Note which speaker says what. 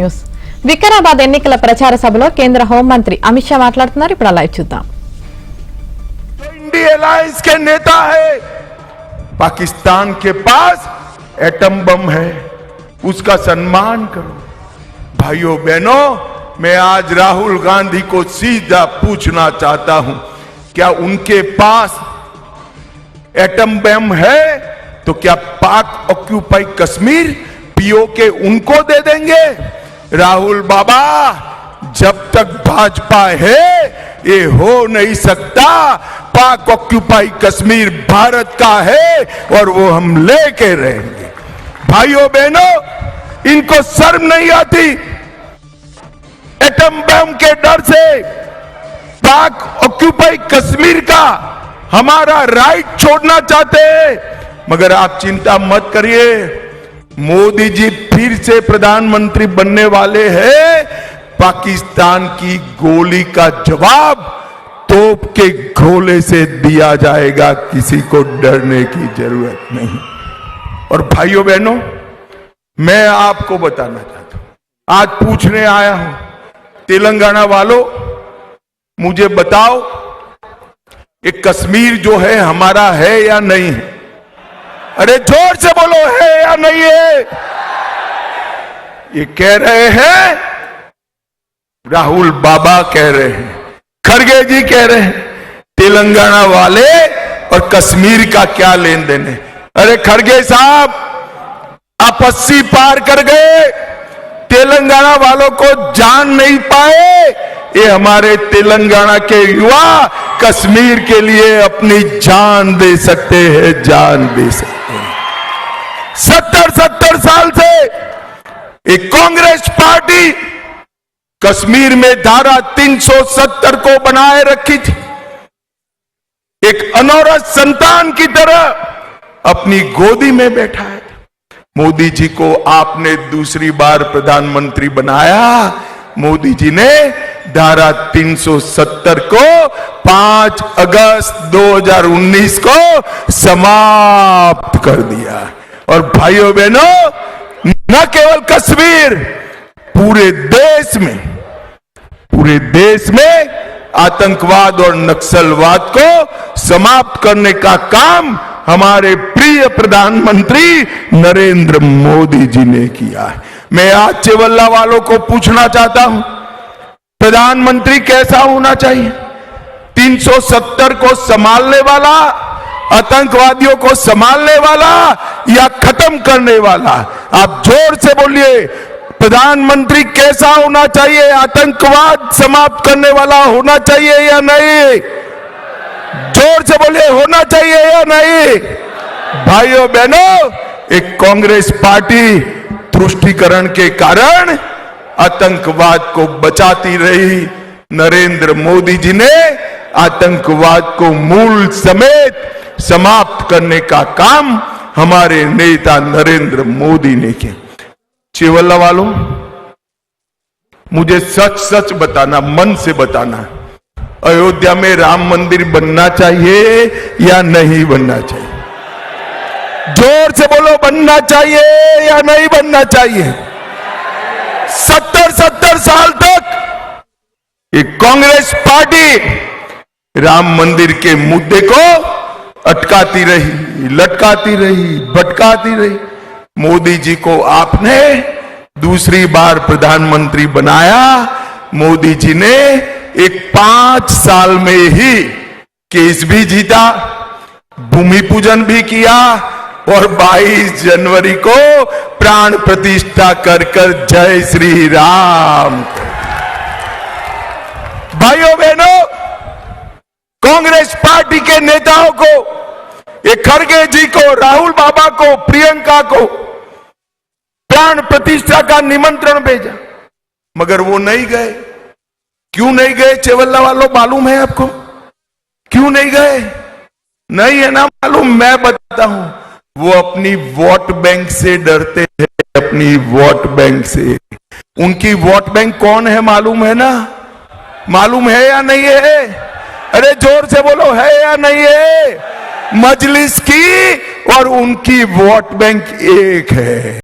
Speaker 1: News Vikarabad ఎన్నికల ప్రచార సభలో కేంద్ర హోంమంత్రి అమిత్ షా మాట్లాడుతున్నారు. ఇప్పుడు లైవ్ చూద్దాం.
Speaker 2: इंडिया अलायंस के नेता है, पाकिस्तान के पास एटम बम है, उसका सम्मान करो. भाइयों बहनों, मैं आज राहुल गांधी को सीधा पूछना चाहता हूं, क्या उनके पास एटम बम है तो क्या पाक ऑक्यूपाई कश्मीर पीओके उनको दे देंगे? राहुल बाबा, जब तक भाजपा है ये हो नहीं सकता. पाक ऑक्यूपाई कश्मीर भारत का है और वो हम लेके रहेंगे. भाइयों बहनों, इनको शर्म नहीं आती? एटम बम के डर से पाक ऑक्यूपाई कश्मीर का हमारा राइट छोड़ना चाहते हैं. मगर आप चिंता मत करिए, मोदी जी फिर से प्रधानमंत्री बनने वाले हैं. पाकिस्तान की गोली का जवाब तोप के गोले से दिया जाएगा, किसी को डरने की जरूरत नहीं. और भाइयों बहनों, मैं आपको बताना चाहता हूं, आज पूछने आया हूं, तेलंगाना वालों मुझे बताओ, ये कश्मीर जो है हमारा है या नहीं है? अरे जोर से बोलो, है या नहीं है? ये कह रहे हैं, राहुल बाबा कह रहे हैं, खड़गे जी कह रहे हैं, तेलंगाना वाले और कश्मीर का क्या लेन देन है? अरे खड़गे साहब, आप 80 पार कर गए, तेलंगाना वालों को जान नहीं पाए. ये हमारे तेलंगाना के युवा कश्मीर के लिए अपनी जान दे सकते हैं, जान दे सकते हैं. 70 साल से एक कांग्रेस पार्टी कश्मीर में धारा 370 को बनाए रखी थी. एक अनौरत संतान की तरह अपनी गोदी में बैठा है. मोदी जी को आपने दूसरी बार प्रधानमंत्री बनाया. मोदी जी ने धारा 370 को 5 अगस्त 2019 को समाप्त कर दिया. और भाइयों बहनों, न केवल कश्मीर, पूरे देश में आतंकवाद और नक्सलवाद को समाप्त करने का काम हमारे प्रिय प्रधानमंत्री नरेंद्र मोदी जी ने किया है. मैं आज चेवल्ला वालों को पूछना चाहता हूं, प्रधानमंत्री कैसा होना चाहिए? 370 को संभालने वाला, आतंकवादियों को संभालने वाला या खत्म करने वाला? आप जोर से बोलिए, प्रधानमंत्री कैसा होना चाहिए? आतंकवाद समाप्त करने वाला होना चाहिए या नहीं? जोर से बोलिए, होना चाहिए या नहीं? भाइयों बहनों, एक कांग्रेस पार्टी तुष्टीकरण के कारण आतंकवाद को बचाती रही. नरेंद्र मोदी जी ने आतंकवाद को मूल समेत समाप्त करने का काम हमारे नेता नरेंद्र मोदी ने किया. चेवल्ला वालों, मुझे सच बताना, मन से बताना, अयोध्या में राम मंदिर बनना चाहिए या नहीं बनना चाहिए? जोर से बोलो, बनना चाहिए या नहीं बनना चाहिए? 70 साल तक ये कांग्रेस पार्टी राम मंदिर के मुद्दे को अटकाती रही, लटकाती रही, भटकाती रही. मोदी जी को आपने दूसरी बार प्रधानमंत्री बनाया. मोदी जी ने एक 5 साल में ही केस भी जीता, भूमि पूजन भी किया और 22 जनवरी को प्राण प्रतिष्ठा कर जय श्री राम. भाइयों बहनों, कांग्रेस पार्टी के नेताओं को, ये खड़गे जी को, राहुल बाबा को, प्रियंका को प्राण प्रतिष्ठा का निमंत्रण भेजा, मगर वो नहीं गए. क्यों नहीं गए चेवल्ला वालों, मालूम है आपको? क्यों नहीं गए? नहीं है ना मालूम? मैं बताता हूं. वो अपनी वोट बैंक से डरते हैं, अपनी वोट बैंक से. उनकी वोट बैंक कौन है मालूम है ना? मालूम है या नहीं है? अरे जोर से बोलो, है या नहीं है? मजलिस की और उनकी वोट बैंक एक है.